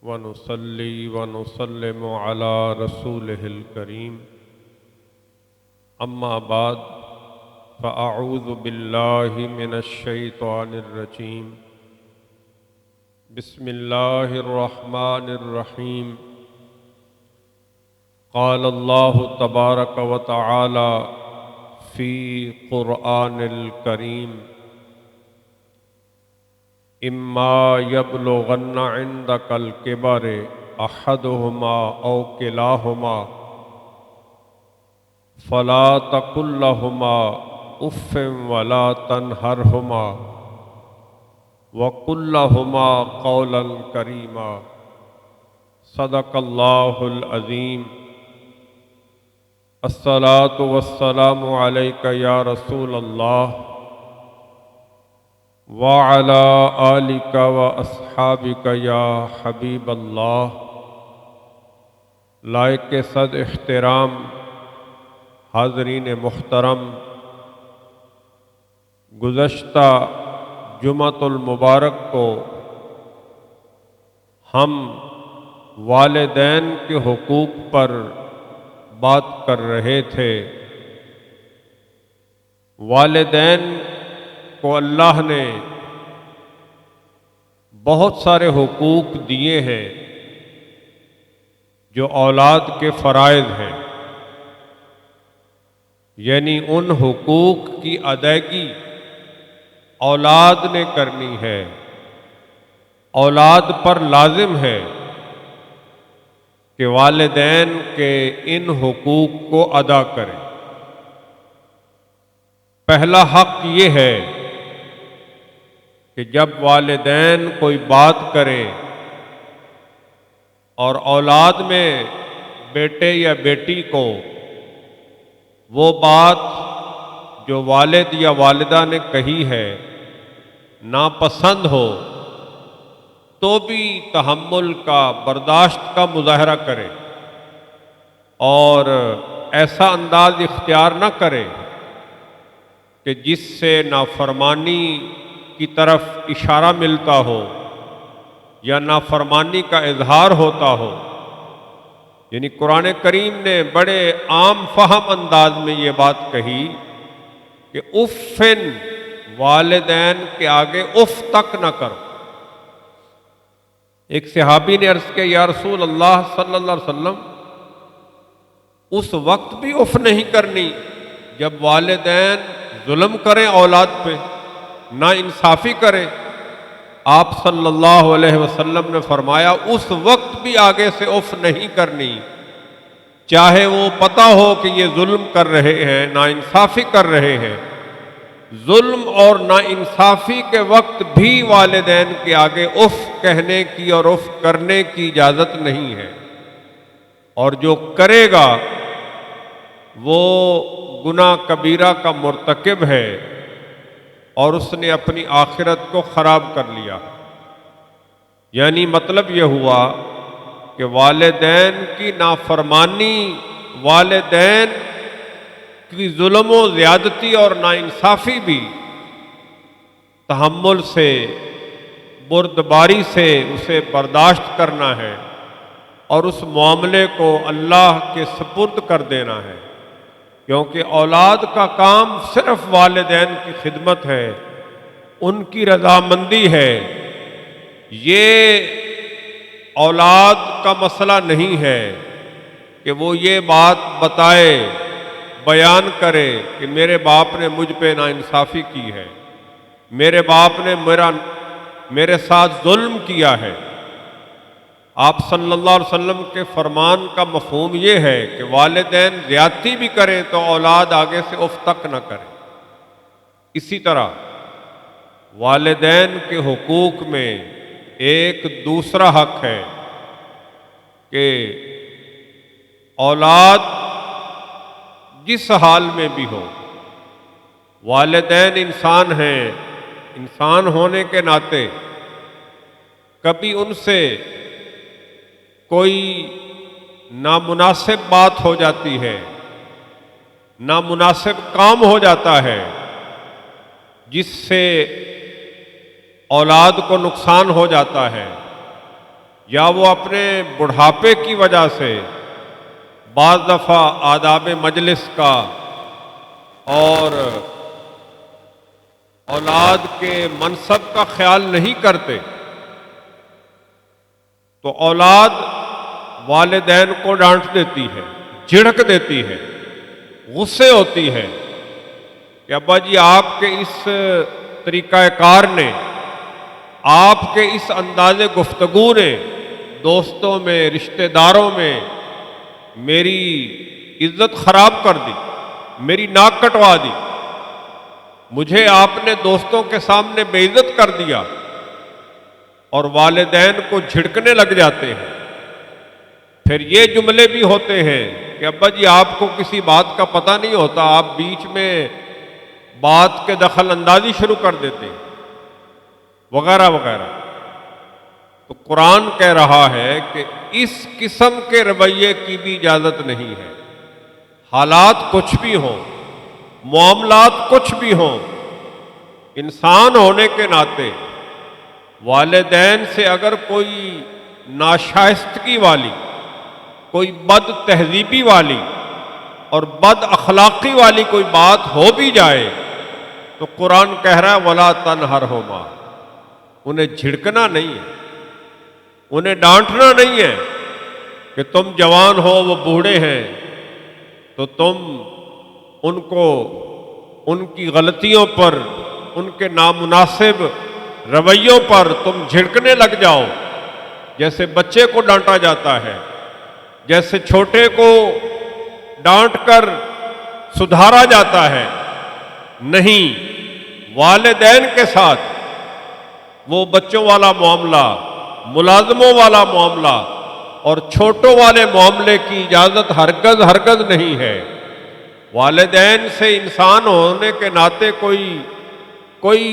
ونصلي ونسلم على رسوله الكريم أما بعد فأعوذ بالله من الشيطان الرجيم بسم الله الرحمن الرحيم قال الله تبارك وتعالى في قرآن الكريم إما يبلغن عندك الكبر أحدهما أو كلاهما فلا تقل لهما اف ولا تنهرهما وقل لهما قولا كريما صدق الله العظيم الصلاة والسلام عليك يا رسول الله وعلى آلك وأصحابك يا حبيب الله لائق صد احترام حاضرین محترم، گزشتہ جمعۃ المبارک کو ہم والدین کے حقوق پر بات کر رہے تھے۔ والدین کو اللہ نے بہت سارے حقوق دیے ہیں جو اولاد کے فرائض ہیں، یعنی ان حقوق کی ادائیگی اولاد نے کرنی ہے، اولاد پر لازم ہے کہ والدین کے ان حقوق کو ادا کریں۔ پہلا حق یہ ہے کہ جب والدین کوئی بات کریں اور اولاد میں بیٹے یا بیٹی کو وہ بات جو والد یا والدہ نے کہی ہے ناپسند ہو تو بھی تحمل کا، برداشت کا مظاہرہ کرے اور ایسا انداز اختیار نہ کرے کہ جس سے نافرمانی کی طرف اشارہ ملتا ہو یا نافرمانی کا اظہار ہوتا ہو۔ یعنی قرآن کریم نے بڑے عام فہم انداز میں یہ بات کہی کہ افن، والدین کے آگے اف تک نہ کرو۔ ایک صحابی نے عرض کیا یا رسول اللہ صلی اللہ علیہ وسلم، اس وقت بھی اف نہیں کرنی جب والدین ظلم کریں اولاد پہ، نا انصافی کریں؟ آپ صلی اللہ علیہ وسلم نے فرمایا اس وقت بھی آگے سے اف نہیں کرنی، چاہے وہ پتہ ہو کہ یہ ظلم کر رہے ہیں، ناانصافی کر رہے ہیں۔ ظلم اور ناانصافی کے وقت بھی والدین کے آگے اف کہنے کی اور اف کرنے کی اجازت نہیں ہے، اور جو کرے گا وہ گناہ کبیرہ کا مرتکب ہے اور اس نے اپنی آخرت کو خراب کر لیا۔ یعنی مطلب یہ ہوا کہ والدین کی نافرمانی، والدین کی ظلم و زیادتی اور ناانصافی بھی تحمل سے، بردباری سے اسے برداشت کرنا ہے اور اس معاملے کو اللہ کے سپرد کر دینا ہے، کیونکہ اولاد کا کام صرف والدین کی خدمت ہے، ان کی رضامندی ہے۔ یہ اولاد کا مسئلہ نہیں ہے کہ وہ یہ بات بتائے، بیان کرے کہ میرے باپ نے مجھ پہ ناانصافی کی ہے، میرے باپ نے میرے ساتھ ظلم کیا ہے۔ آپ صلی اللہ علیہ وسلم کے فرمان کا مفہوم یہ ہے کہ والدین زیادتی بھی کریں تو اولاد آگے سے اف تک نہ کرے۔ اسی طرح والدین کے حقوق میں ایک دوسرا حق ہے کہ اولاد جس حال میں بھی ہو، والدین انسان ہیں، انسان ہونے کے ناطے کبھی ان سے کوئی نامناسب بات ہو جاتی ہے، نامناسب کام ہو جاتا ہے جس سے اولاد کو نقصان ہو جاتا ہے، یا وہ اپنے بڑھاپے کی وجہ سے بعض دفعہ آداب مجلس کا اور اولاد کے منصب کا خیال نہیں کرتے، تو اولاد والدین کو ڈانٹ دیتی ہے، جھڑک دیتی ہے، غصے ہوتی ہے کہ ابا جی آپ کے اس طریقہ کار نے، آپ کے اس انداز گفتگو نے دوستوں میں، رشتہ داروں میں میری عزت خراب کر دی، میری ناک کٹوا دی، مجھے آپ نے دوستوں کے سامنے بے عزت کر دیا، اور والدین کو جھڑکنے لگ جاتے ہیں۔ پھر یہ جملے بھی ہوتے ہیں کہ ابا جی آپ کو کسی بات کا پتہ نہیں ہوتا، آپ بیچ میں بات کے دخل اندازی شروع کر دیتے ہیں، وغیرہ وغیرہ۔ تو قرآن کہہ رہا ہے کہ اس قسم کے رویے کی بھی اجازت نہیں ہے۔ حالات کچھ بھی ہوں، معاملات کچھ بھی ہوں، انسان ہونے کے ناطے والدین سے اگر کوئی ناشائستگی والی، کوئی بد تہذیبی والی اور بد اخلاقی والی کوئی بات ہو بھی جائے تو قرآن کہہ رہا ہے وَلَا تَنْهَرْهُمَا، انہیں جھڑکنا نہیں ہے، انہیں ڈانٹنا نہیں ہے کہ تم جوان ہو وہ بوڑھے ہیں تو تم ان کو ان کی غلطیوں پر، ان کے نامناسب رویوں پر تم جھڑکنے لگ جاؤ، جیسے بچے کو ڈانٹا جاتا ہے، جیسے چھوٹے کو ڈانٹ کر سدھارا جاتا ہے۔ نہیں، والدین کے ساتھ وہ بچوں والا معاملہ، ملازموں والا معاملہ اور چھوٹوں والے معاملے کی اجازت ہرگز نہیں ہے۔ والدین سے انسان ہونے کے ناطے کوئی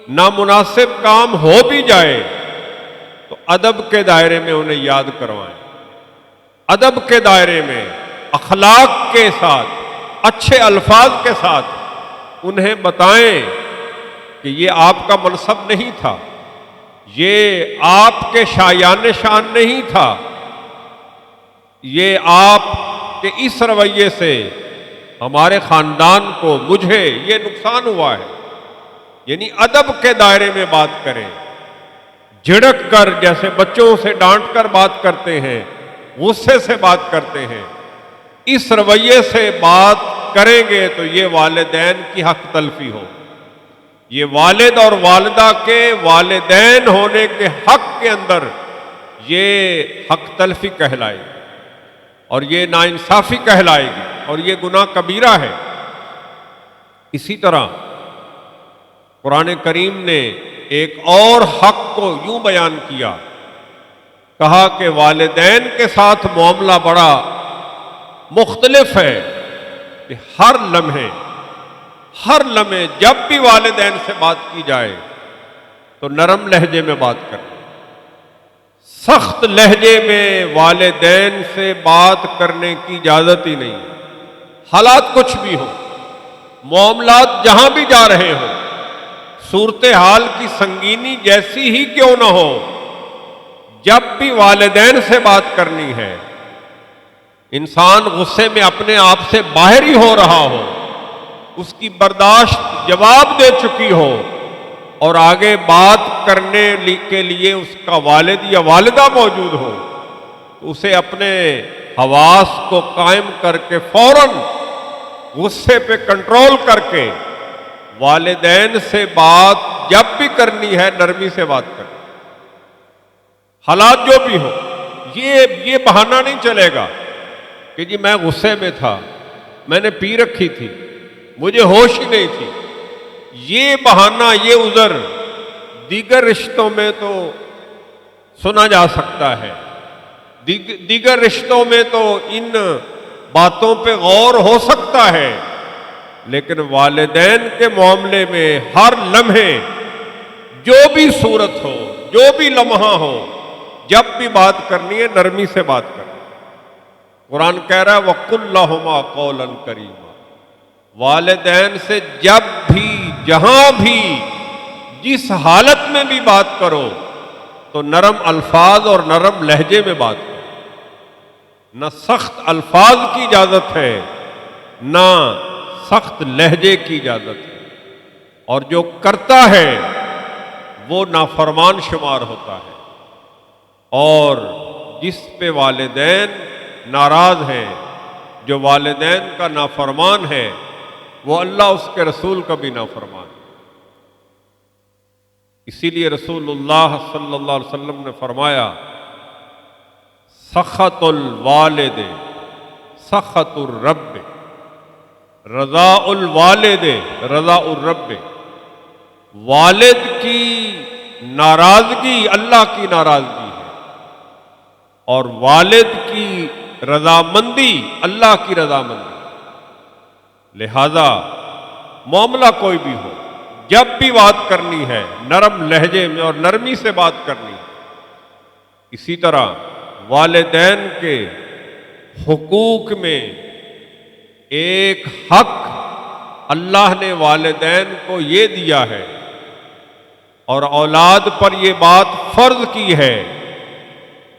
نامناسب کام ہو بھی جائے تو ادب کے دائرے میں انہیں یاد کروائیں، ادب کے دائرے میں اخلاق کے ساتھ، اچھے الفاظ کے ساتھ انہیں بتائیں کہ یہ آپ کا منصب نہیں تھا، یہ آپ کے شایان شان نہیں تھا، یہ آپ کے اس رویے سے ہمارے خاندان کو، مجھے یہ نقصان ہوا ہے۔ یعنی ادب کے دائرے میں بات کریں، جھڑک کر جیسے بچوں سے ڈانٹ کر بات کرتے ہیں، غصے سے بات کرتے ہیں، اس رویے سے بات کریں گے تو یہ والدین کی حق تلفی ہو، یہ والد اور والدہ کے والدین ہونے کے حق کے اندر یہ حق تلفی کہلائے گی اور یہ ناانصافی کہلائے گی اور یہ گناہ کبیرہ ہے۔ اسی طرح قرآن کریم نے ایک اور حق کو یوں بیان کیا، کہا کہ والدین کے ساتھ معاملہ بڑا مختلف ہے کہ ہر لمحے جب بھی والدین سے بات کی جائے تو نرم لہجے میں بات کریں، سخت لہجے میں والدین سے بات کرنے کی اجازت ہی نہیں ہے۔ حالات کچھ بھی ہوں، معاملات جہاں بھی جا رہے ہوں، صورتحال کی سنگینی جیسی ہی کیوں نہ ہو، جب بھی والدین سے بات کرنی ہے، انسان غصے میں اپنے آپ سے باہر ہی ہو رہا ہو، اس کی برداشت جواب دے چکی ہو اور آگے بات کرنے کے لیے اس کا والد یا والدہ موجود ہو، تو اسے اپنے حواس کو قائم کر کے فوراً غصے پہ کنٹرول کر کے والدین سے بات جب بھی کرنی ہے نرمی سے بات کریں، حالات جو بھی ہو۔ یہ بہانہ نہیں چلے گا کہ جی میں غصے میں تھا، میں نے پی رکھی تھی، مجھے ہوش ہی نہیں تھی۔ یہ بہانہ، یہ عذر دیگر رشتوں میں تو سنا جا سکتا ہے، دیگر رشتوں میں تو ان باتوں پہ غور ہو سکتا ہے، لیکن والدین کے معاملے میں ہر لمحے جو بھی صورت ہو، جو بھی لمحہ ہو، جب بھی بات کرنی ہے نرمی سے بات کرنی۔ قرآن کہہ رہا ہے وَقُلْ لَهُمَا قَوْلًا كَرِيمًا، والدین سے جب بھی، جہاں بھی، جس حالت میں بھی بات کرو تو نرم الفاظ اور نرم لہجے میں بات کریں، نہ سخت الفاظ کی اجازت ہے نہ سخت لہجے کی اجازت ہے، اور جو کرتا ہے وہ نافرمان شمار ہوتا ہے، اور جس پہ والدین ناراض ہیں، جو والدین کا نافرمان ہے، وہ اللہ اس کے رسول کا بھی نافرمان ہے۔ اسی لیے رسول اللہ صلی اللہ علیہ وسلم نے فرمایا، سخط الوالد سخط الرب، رضا الوالد رضا الرب، والد کی ناراضگی اللہ کی ناراضگی ہے، اور والد کی رضامندی اللہ کی رضامندی۔ لہذا معاملہ کوئی بھی ہو، جب بھی بات کرنی ہے نرم لہجے میں اور نرمی سے بات کرنی ہے۔ اسی طرح والدین کے حقوق میں ایک حق اللہ نے والدین کو یہ دیا ہے، اور اولاد پر یہ بات فرض کی ہے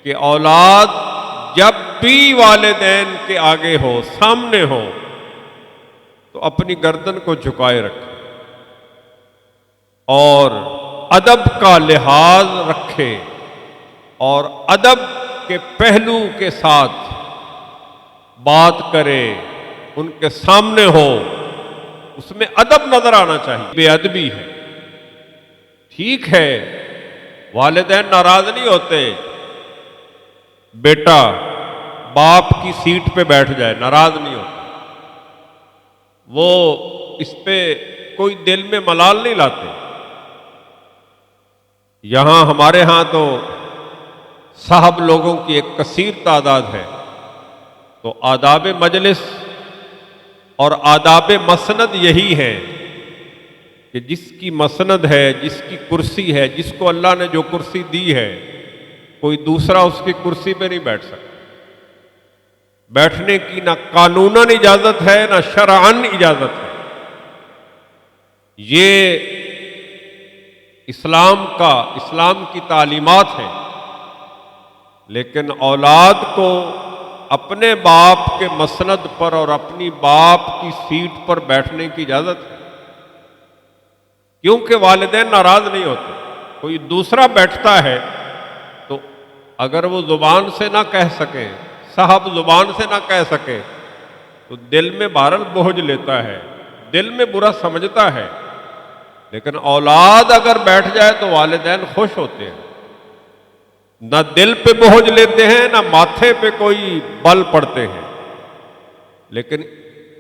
کہ اولاد جب بھی والدین کے آگے ہو، سامنے ہو، تو اپنی گردن کو جھکائے رکھے اور ادب کا لحاظ رکھے، اور ادب کے پہلو کے ساتھ بات کرے، ان کے سامنے ہو، اس میں ادب نظر آنا چاہیے۔ بے ادبی ہے، ٹھیک ہے والدین ناراض نہیں ہوتے، بیٹا باپ کی سیٹ پہ بیٹھ جائے ناراض نہیں ہوتا، وہ اس پہ کوئی دل میں ملال نہیں لاتے۔ یہاں ہمارے ہاں تو صاحب لوگوں کی ایک کثیر تعداد ہے، تو آداب مجلس اور آداب مسند یہی ہے کہ جس کی مسند ہے، جس کی کرسی ہے، جس کو اللہ نے جو کرسی دی ہے، کوئی دوسرا اس کی کرسی پہ نہیں بیٹھ سکتا۔ بیٹھنے کی نہ قانوناً اجازت ہے نہ شرعاً اجازت ہے۔ یہ اسلام کی تعلیمات ہیں، لیکن اولاد کو اپنے باپ کے مسند پر اور اپنی باپ کی سیٹ پر بیٹھنے کی اجازت ہے، کیونکہ والدین ناراض نہیں ہوتے۔ کوئی دوسرا بیٹھتا ہے تو اگر وہ زبان سے نہ کہہ سکے، صاحب زبان سے نہ کہہ سکے، تو دل میں بہرحال بوجھ لیتا ہے، دل میں برا سمجھتا ہے، لیکن اولاد اگر بیٹھ جائے تو والدین خوش ہوتے ہیں، نہ دل پہ بوجھ لیتے ہیں نہ ماتھے پہ کوئی بل پڑتے ہیں۔ لیکن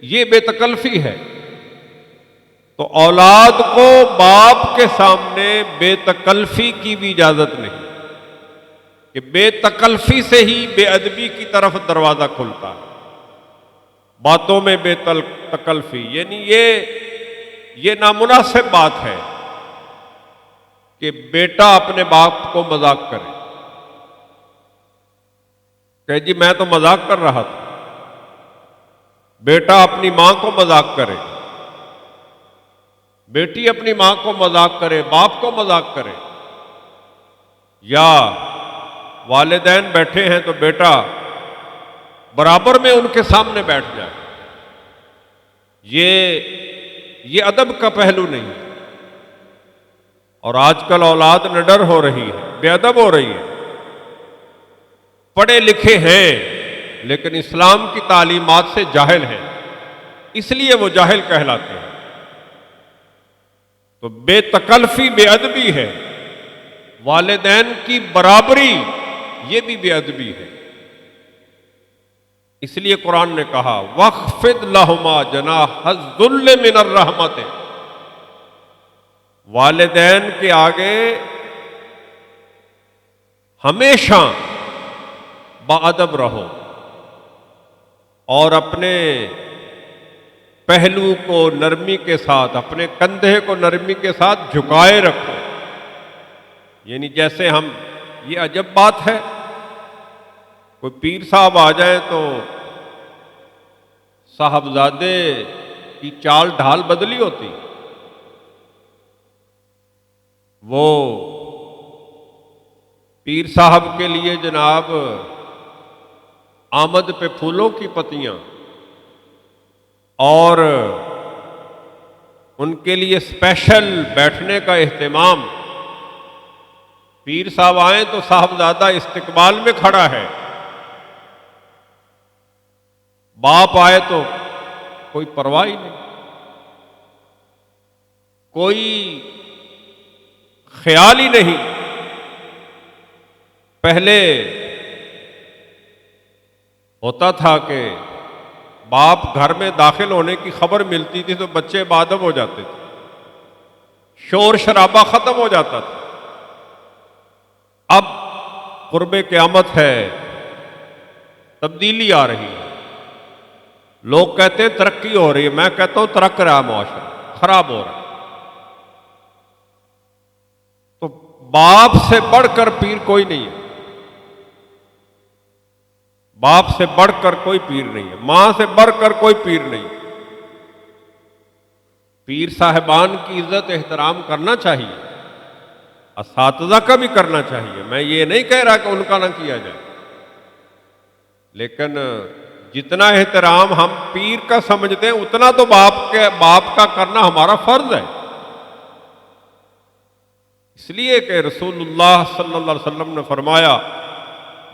یہ بے تکلفی ہے، تو اولاد کو باپ کے سامنے بے تکلفی کی بھی اجازت نہیں، کہ بے تکلفی سے ہی بے ادبی کی طرف دروازہ کھلتا ہے۔ باتوں میں بے تکلفی یعنی یہ نامناسب بات ہے کہ بیٹا اپنے باپ کو مذاق کرے کہ جی میں تو مذاق کر رہا تھا، بیٹا اپنی ماں کو مذاق کرے، بیٹی اپنی ماں کو مذاق کرے، باپ کو مذاق کرے، یا والدین بیٹھے ہیں تو بیٹا برابر میں ان کے سامنے بیٹھ جائے۔ یہ ادب کا پہلو نہیں ہے، اور آج کل اولاد نڈر ہو رہی ہے، بے ادب ہو رہی ہے۔ پڑھے لکھے ہیں لیکن اسلام کی تعلیمات سے جاہل ہیں، اس لیے وہ جاہل کہلاتے ہیں۔ تو بے تکلفی بے ادبی ہے، والدین کی برابری یہ بھی بے ادبی ہے۔ اس لیے قرآن نے کہا وَاخْفِضْ لَهُمَا جَنَاحَ الذُّلِّ مِنَ الرَّحْمَةِ، والدین کے آگے ہمیشہ باادب رہو، اور اپنے پہلو کو نرمی کے ساتھ، اپنے کندھے کو نرمی کے ساتھ جھکائے رکھو۔ یعنی جیسے یہ عجب بات ہے، کوئی پیر صاحب آ جائیں تو صاحبزادے کی چال ڈھال بدلی ہوتی، وہ پیر صاحب کے لیے جناب آمد پہ پھولوں کی پتیاں اور ان کے لیے اسپیشل بیٹھنے کا اہتمام، پیر صاحب آئیں تو صاحبزادہ استقبال میں کھڑا ہے، باپ آئے تو کوئی پرواہ ہی نہیں، کوئی خیال ہی نہیں۔ پہلے ہوتا تھا کہ باپ گھر میں داخل ہونے کی خبر ملتی تھی تو بچے بادب ہو جاتے تھے، شور شرابہ ختم ہو جاتا تھا۔ اب قرب قیامت ہے، تبدیلی آ رہی ہے، لوگ کہتے ہیں ترقی ہو رہی ہے، میں کہتا ہوں ترق رہا معاشرہ، خراب ہو رہا ہے۔ تو باپ سے بڑھ کر پیر کوئی نہیں ہے، باپ سے بڑھ کر کوئی پیر نہیں ہے، ماں سے بڑھ کر کوئی پیر نہیں۔ پیر صاحبان کی عزت احترام کرنا چاہیے، اساتذہ کا بھی کرنا چاہیے، میں یہ نہیں کہہ رہا کہ ان کا نہ کیا جائے، لیکن جتنا احترام ہم پیر کا سمجھتے ہیں اتنا تو باپ کا کرنا ہمارا فرض ہے۔ اس لیے کہ رسول اللہ صلی اللہ علیہ وسلم نے فرمایا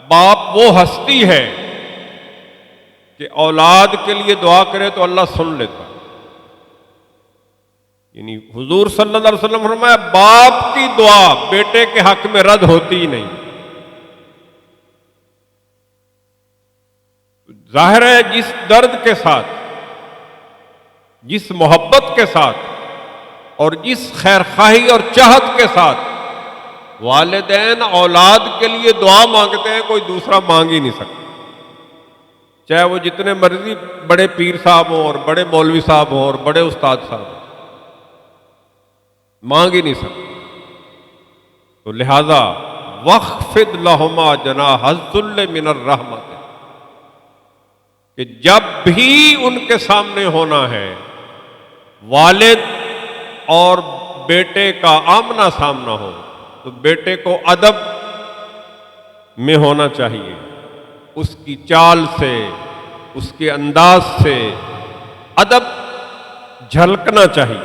باپ وہ ہستی ہے کہ اولاد کے لیے دعا کرے تو اللہ سن لیتا، یعنی حضور صلی اللہ علیہ وسلم نے فرمایا باپ کی دعا بیٹے کے حق میں رد ہوتی ہی نہیں۔ ظاہر ہے جس درد کے ساتھ، جس محبت کے ساتھ اور جس خیرخواہی اور چاہت کے ساتھ والدین اولاد کے لیے دعا مانگتے ہیں کوئی دوسرا مانگ ہی نہیں سکتا، چاہے وہ جتنے مرضی بڑے پیر صاحب ہوں اور بڑے مولوی صاحب ہوں اور بڑے استاد صاحب ہوں، مانگ ہی نہیں سکتا۔ تو لہذا وَخْفِضْ لَهُمَا جَنَاحَ الذُّلِّ مِنَ الرَّحْمَةِ، کہ جب بھی ان کے سامنے ہونا ہے والد اور بیٹے کا آمنا سامنا ہو تو بیٹے کو ادب میں ہونا چاہیے، اس کی چال سے، اس کے انداز سے ادب جھلکنا چاہیے،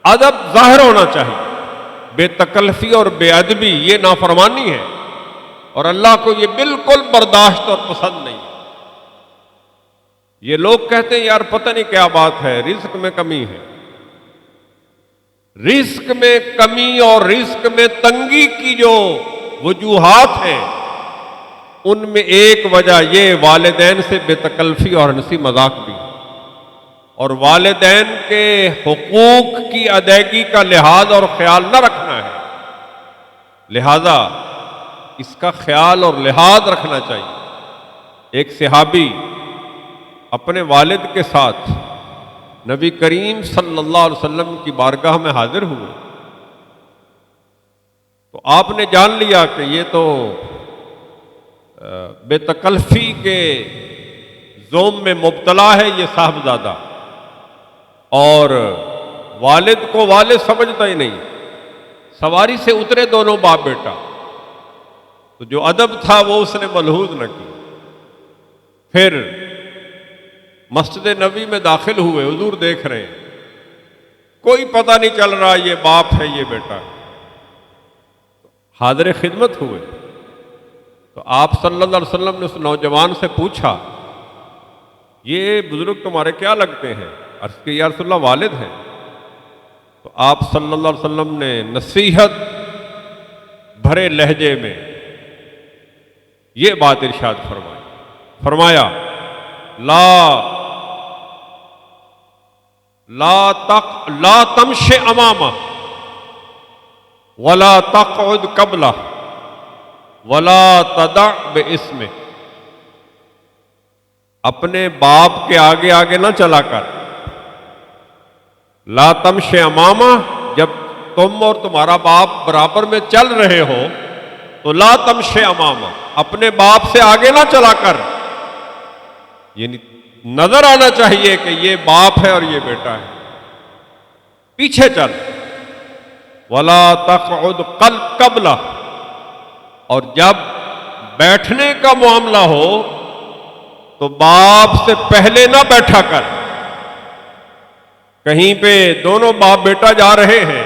ادب ظاہر ہونا چاہیے۔ بے تکلفی اور بے ادبی یہ نافرمانی ہے اور اللہ کو یہ بالکل برداشت اور پسند نہیں۔ یہ لوگ کہتے ہیں یار پتہ نہیں کیا بات ہے، رزق میں کمی ہے، رزق میں کمی اور رزق میں تنگی کی جو وجوہات ہیں ان میں ایک وجہ یہ والدین سے بے تکلفی اور ہنسی مذاق بھی، اور والدین کے حقوق کی ادائیگی کا لحاظ اور خیال نہ رکھنا ہے، لہذا اس کا خیال اور لحاظ رکھنا چاہیے۔ ایک صحابی اپنے والد کے ساتھ نبی کریم صلی اللہ علیہ وسلم کی بارگاہ میں حاضر ہوئے تو آپ نے جان لیا کہ یہ تو بے تکلفی کے زوم میں مبتلا ہے یہ صاحبزادہ، اور والد کو والد سمجھتا ہی نہیں، سواری سے اترے دونوں باپ بیٹا، تو جو ادب تھا وہ اس نے ملحوظ نہ کی۔ پھر مسجد نبی میں داخل ہوئے، حضور دیکھ رہے ہیں، کوئی پتہ نہیں چل رہا یہ باپ ہے یہ بیٹا ہے، حاضر خدمت ہوئے تو آپ صلی اللہ علیہ وسلم نے اس نوجوان سے پوچھا یہ بزرگ تمہارے کیا لگتے ہیں؟ عرض کہ یا رسول اللہ والد ہیں۔ تو آپ صلی اللہ علیہ وسلم نے نصیحت بھرے لہجے میں یہ بات ارشاد فرمایا لا تمش امامہ ولا تقعد قبلہ ولا تدع باسمہ، اپنے باپ کے آگے آگے نہ چلا کر، لا تمش امامہ جب تم اور تمہارا باپ برابر میں چل رہے ہو تو لا تمش امامہ اپنے باپ سے آگے نہ چلا کر، یعنی نظر آنا چاہیے کہ یہ باپ ہے اور یہ بیٹا ہے، پیچھے چل، ولا تقعد قبلہ اور جب بیٹھنے کا معاملہ ہو تو باپ سے پہلے نہ بیٹھا کر. کہیں پہ دونوں باپ بیٹا جا رہے ہیں،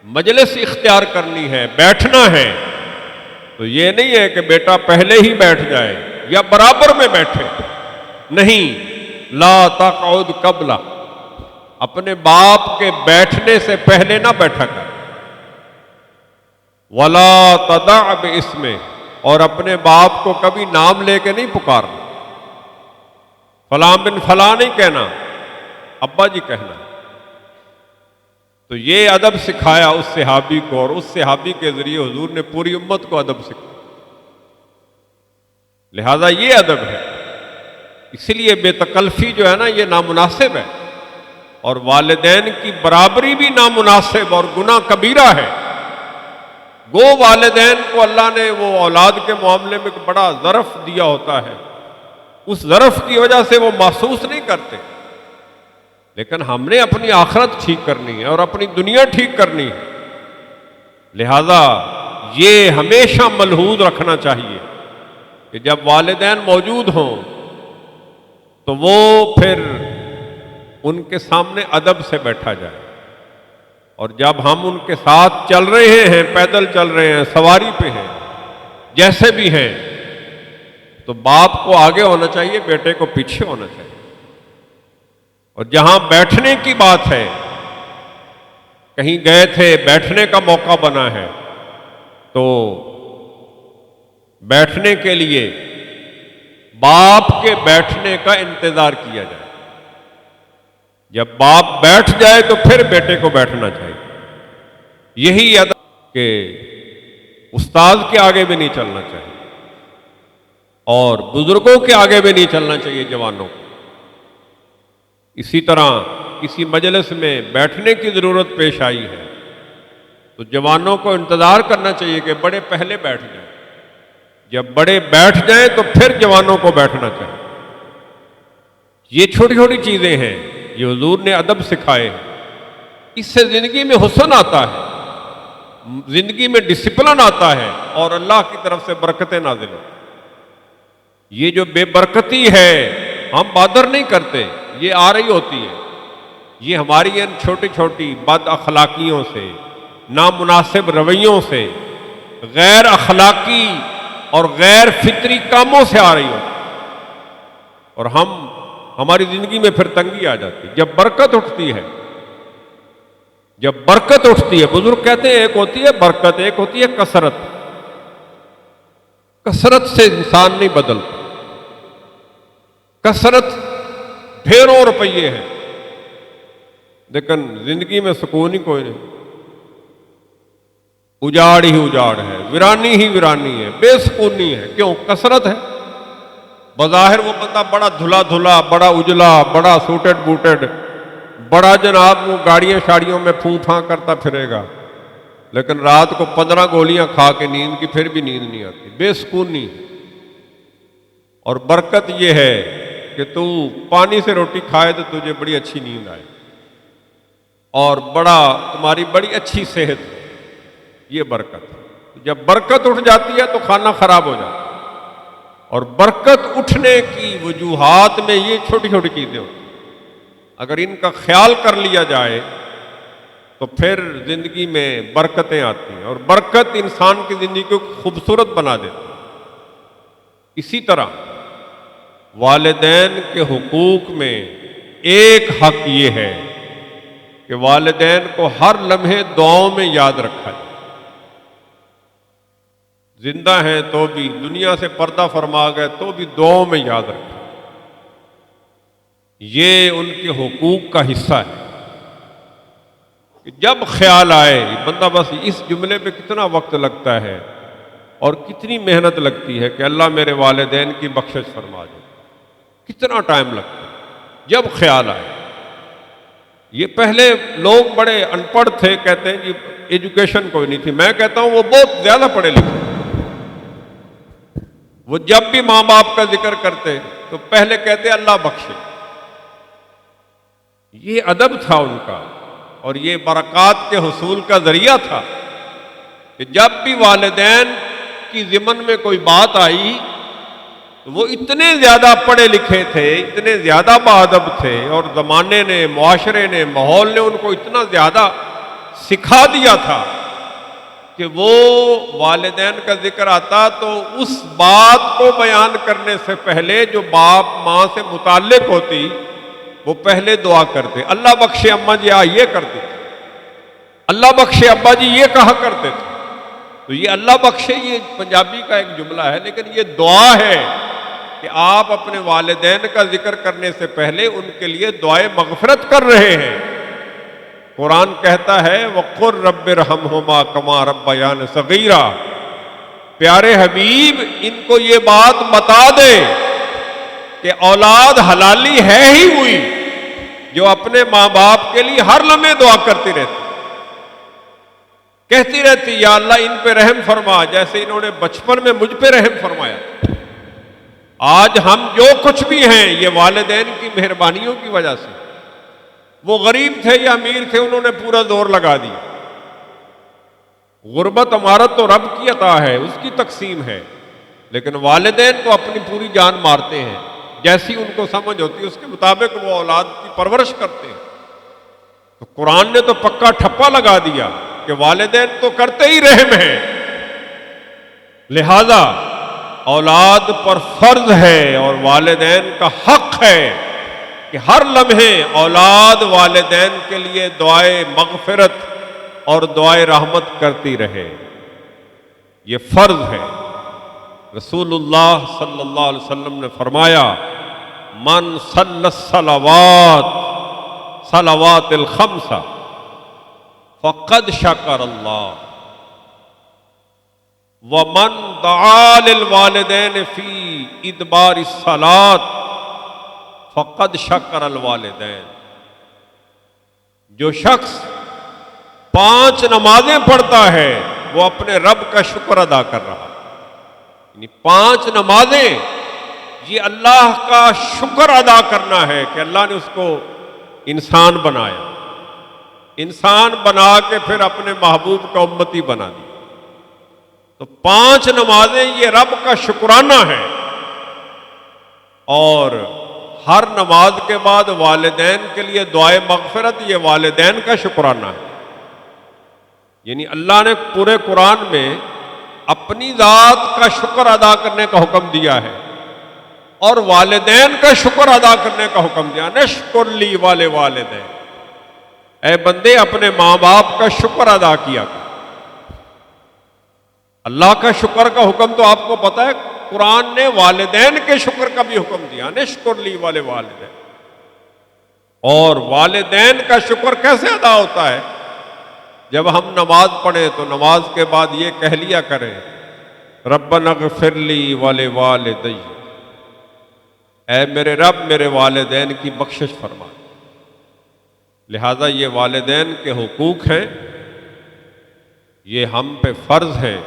مجلس اختیار کرنی ہے، بیٹھنا ہے، تو یہ نہیں ہے کہ بیٹا پہلے ہی بیٹھ جائے یا برابر میں بیٹھے. نہیں، لا تقعد قبلہ، اپنے باپ کے بیٹھنے سے پہلے نہ بیٹھا کر. ولا تدع باسمہ، اور اپنے باپ کو کبھی نام لے کے نہیں پکارنا. فلاں بن فلاں نہیں کہنا، ابا جی کہنا. تو یہ ادب سکھایا اس صحابی کو، اور اس صحابی کے ذریعے حضور نے پوری امت کو ادب سکھایا. لہذا یہ ادب ہے. اس لیے بے تکلفی جو ہے نا، یہ نامناسب ہے، اور والدین کی برابری بھی نامناسب اور گناہ کبیرہ ہے. گو والدین کو اللہ نے وہ اولاد کے معاملے میں ایک بڑا ظرف دیا ہوتا ہے، اس ظرف کی وجہ سے وہ محسوس نہیں کرتے. لیکن ہم نے اپنی آخرت ٹھیک کرنی ہے اور اپنی دنیا ٹھیک کرنی ہے. لہذا یہ ہمیشہ ملحوظ رکھنا چاہیے کہ جب والدین موجود ہوں تو وہ پھر ان کے سامنے ادب سے بیٹھا جائے. اور جب ہم ان کے ساتھ چل رہے ہیں، پیدل چل رہے ہیں، سواری پہ ہیں، جیسے بھی ہیں، تو باپ کو آگے ہونا چاہیے، بیٹے کو پیچھے ہونا چاہیے. اور جہاں بیٹھنے کی بات ہے، کہیں گئے تھے، بیٹھنے کا موقع بنا ہے، تو بیٹھنے کے لیے باپ کے بیٹھنے کا انتظار کیا جائے. جب باپ بیٹھ جائے تو پھر بیٹے کو بیٹھنا چاہیے. یہی ادب کہ استاد کے آگے بھی نہیں چلنا چاہیے اور بزرگوں کے آگے بھی نہیں چلنا چاہیے جوانوں کو. اسی طرح کسی مجلس میں بیٹھنے کی ضرورت پیش آئی ہے تو جوانوں کو انتظار کرنا چاہیے کہ بڑے پہلے بیٹھ جائیں. جب بڑے بیٹھ جائیں تو پھر جوانوں کو بیٹھنا چاہیے. یہ چھوٹی چھوٹی چیزیں ہیں، یہ حضور نے ادب سکھائے ہیں. اس سے زندگی میں حسن آتا ہے، زندگی میں ڈسپلن آتا ہے، اور اللہ کی طرف سے برکتیں نازل ہوتی. یہ جو بے برکتی ہے ہم بادر نہیں کرتے، یہ آ رہی ہوتی ہے. یہ ہماری ان چھوٹی چھوٹی بد اخلاقیوں سے، نامناسب رویوں سے، غیر اخلاقی اور غیر فطری کاموں سے آ رہی ہوتی ہے، اور ہماری زندگی میں پھر تنگی آ جاتی ہے. جب برکت اٹھتی ہے، جب برکت اٹھتی ہے، بزرگ کہتے ہیں ایک ہوتی ہے برکت، ایک ہوتی ہے کثرت. کثرت سے انسان نہیں بدلتا. کثرت ڈھیروں روپیے ہیں لیکن زندگی میں سکون ہی کوئی نہیں. اجاڑ ہی اجاڑ ہے، ویرانی ہی ویرانی ہے، بے سکونی ہے. کیوں؟ کثرت ہے. بظاہر وہ بندہ بڑا دھلا دھلا، بڑا اجلا، بڑا سوٹڈ بوٹڈ، بڑا جناب وہ گاڑیاں شاڑیوں میں پھوں پھاں کرتا پھرے گا، لیکن رات کو 15 گولیاں کھا کے نیند کی پھر بھی نیند نہیں آتی، بے سکونی. اور برکت یہ ہے کہ تو پانی سے روٹی کھائے تو تجھے بڑی اچھی نیند آئے، اور تمہاری بڑی اچھی صحت ہے. یہ برکت. جب برکت اٹھ جاتی ہے تو کھانا خراب ہو جاتا ہے. اور برکت اٹھنے کی وجوہات میں یہ چھوٹی چھوٹی چیزیں ہوتی ہیں. اگر ان کا خیال کر لیا جائے تو پھر زندگی میں برکتیں آتی ہیں، اور برکت انسان کی زندگی کو خوبصورت بنا دیتی ہے. اسی طرح والدین کے حقوق میں ایک حق یہ ہے کہ والدین کو ہر لمحے دعاؤں میں یاد رکھا جائے. زندہ ہیں تو بھی، دنیا سے پردہ فرما گئے تو بھی دعاؤں میں یاد رکھا. یہ ان کے حقوق کا حصہ ہے کہ جب خیال آئے، بندہ بس اس جملے پہ کتنا وقت لگتا ہے اور کتنی محنت لگتی ہے کہ اللہ میرے والدین کی بخشش فرما دے، کتنا ٹائم لگتا ہے جب خیال آئے. یہ پہلے لوگ بڑے ان پڑھ تھے، کہتے ہیں کہ ایجوکیشن کوئی نہیں تھی. میں کہتا ہوں وہ بہت زیادہ پڑھے لکھے. وہ جب بھی ماں باپ کا ذکر کرتے تو پہلے کہتے اللہ بخشے. یہ ادب تھا ان کا، اور یہ برکات کے حصول کا ذریعہ تھا. کہ جب بھی والدین کی ضمن میں کوئی بات آئی تو وہ اتنے زیادہ پڑھے لکھے تھے، اتنے زیادہ باادب تھے، اور زمانے نے، معاشرے نے، ماحول نے ان کو اتنا زیادہ سکھا دیا تھا کہ وہ والدین کا ذکر آتا تو اس بات کو بیان کرنے سے پہلے جو باپ ماں سے متعلق ہوتی وہ پہلے دعا کرتے، اللہ بخشے اماں جی یہ کرتے تھے، اللہ بخشے ابا جی یہ کہا کرتے تھے۔ تو یہ اللہ بخشے یہ پنجابی کا ایک جملہ ہے، لیکن یہ دعا ہے کہ آپ اپنے والدین کا ذکر کرنے سے پہلے ان کے لیے دعائے مغفرت کر رہے ہیں۔ قرآن کہتا ہے وَقُلْ رَبِّ ارْحَمْهُمَا كَمَا رَبَّيَانِ صَغِيرًا، پیارے حبیب ان کو یہ بات بتا دے کہ اولاد حلالی ہے ہی ہوئی جو اپنے ماں باپ کے لیے ہر لمحے دعا کرتی رہتی، کہتی رہتی یا اللہ ان پہ رحم فرما، جیسے انہوں نے بچپن میں مجھ پہ رحم فرمایا۔ آج ہم جو کچھ بھی ہیں یہ والدین کی مہربانیوں کی وجہ سے، وہ غریب تھے یا امیر تھے انہوں نے پورا زور لگا دیا۔ غربت امارت تو رب کی عطا ہے، اس کی تقسیم ہے، لیکن والدین تو اپنی پوری جان مارتے ہیں، جیسی ان کو سمجھ ہوتی ہے اس کے مطابق وہ اولاد کی پرورش کرتے ہیں۔ تو قرآن نے تو پکا ٹھپا لگا دیا کہ والدین تو کرتے ہی رحم ہیں، لہذا اولاد پر فرض ہے اور والدین کا حق ہے کہ ہر لمحے اولاد والدین کے لیے دعائے مغفرت اور دعائے رحمت کرتی رہے، یہ فرض ہے۔ رسول اللہ صلی اللہ علیہ وسلم نے فرمایا من صلی صلوات الخمس فقد شکر اللہ ومن دعا للوالدین فی ادبار الصلاۃ فقد شکر الوالدین، جو شخص 5 نمازیں پڑھتا ہے وہ اپنے رب کا شکر ادا کر رہا، یعنی 5 نمازیں یہ اللہ کا شکر ادا کرنا ہے کہ اللہ نے اس کو انسان بنایا، انسان بنا کے پھر اپنے محبوب کا امتی بنا دیا۔ تو 5 نمازیں یہ رب کا شکرانہ ہے، اور ہر نماز کے بعد والدین کے لیے دعائے مغفرت یہ والدین کا شکرانہ ہے۔ یعنی اللہ نے پورے قرآن میں اپنی ذات کا شکر ادا کرنے کا حکم دیا ہے اور والدین کا شکر ادا کرنے کا حکم دیا، نشکر لی والے والدین، اے بندے اپنے ماں باپ کا شکر ادا کیا کر۔ اللہ کا شکر کا حکم تو آپ کو پتہ ہے، قرآن نے والدین کے شکر کا بھی حکم دیا، نشکر لی والے والدین۔ اور والدین کا شکر کیسے ادا ہوتا ہے؟ جب ہم نماز پڑھیں تو نماز کے بعد یہ کہہ لیا کریں ربنا اغفر لی ولوالدی، اے میرے رب میرے والدین کی بخشش فرما۔ لہذا یہ والدین کے حقوق ہیں، یہ ہم پہ فرض ہیں،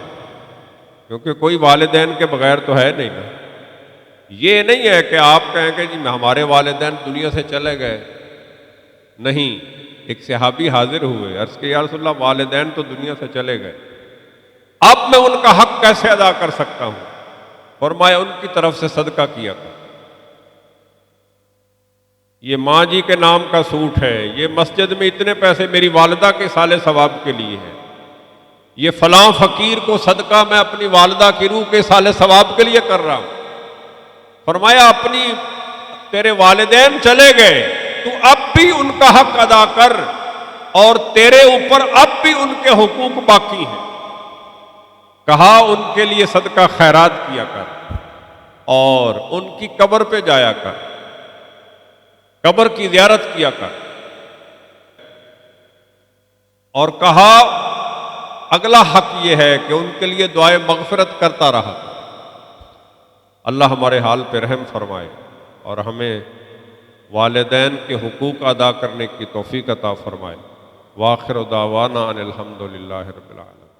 کیونکہ کوئی والدین کے بغیر تو ہے نہیں نا۔ یہ نہیں ہے کہ آپ کہیں کہ جی ہمارے والدین دنیا سے چلے گئے، نہیں۔ ایک صحابی حاضر ہوئے، عرض کہ یا رسول اللہ والدین تو دنیا سے چلے گئے، اب میں ان کا حق کیسے ادا کر سکتا ہوں؟ فرمایا ان کی طرف سے صدقہ کیا کر، یہ ماں جی کے نام کا سوٹ ہے، یہ مسجد میں اتنے پیسے میری والدہ کے سال ثواب کے لیے ہے، یہ فلاں فقیر کو صدقہ میں اپنی والدہ کی روح کے سال ثواب کے لیے کر رہا ہوں۔ فرمایا اپنی تیرے والدین چلے گئے، تو اب بھی ان کا حق ادا کر، اور تیرے اوپر اب بھی ان کے حقوق باقی ہیں۔ کہا ان کے لیے صدقہ خیرات کیا کر، اور ان کی قبر پہ جایا کر، قبر کی زیارت کیا کر، اور کہا اگلا حق یہ ہے کہ ان کے لیے دعائے مغفرت کرتا رہا۔ اللہ ہمارے حال پہ رحم فرمائے اور ہمیں والدین کے حقوق ادا کرنے کی توفیق عطا فرمائے۔ وآخر دعوانا ان الحمد للہ رب العالمین۔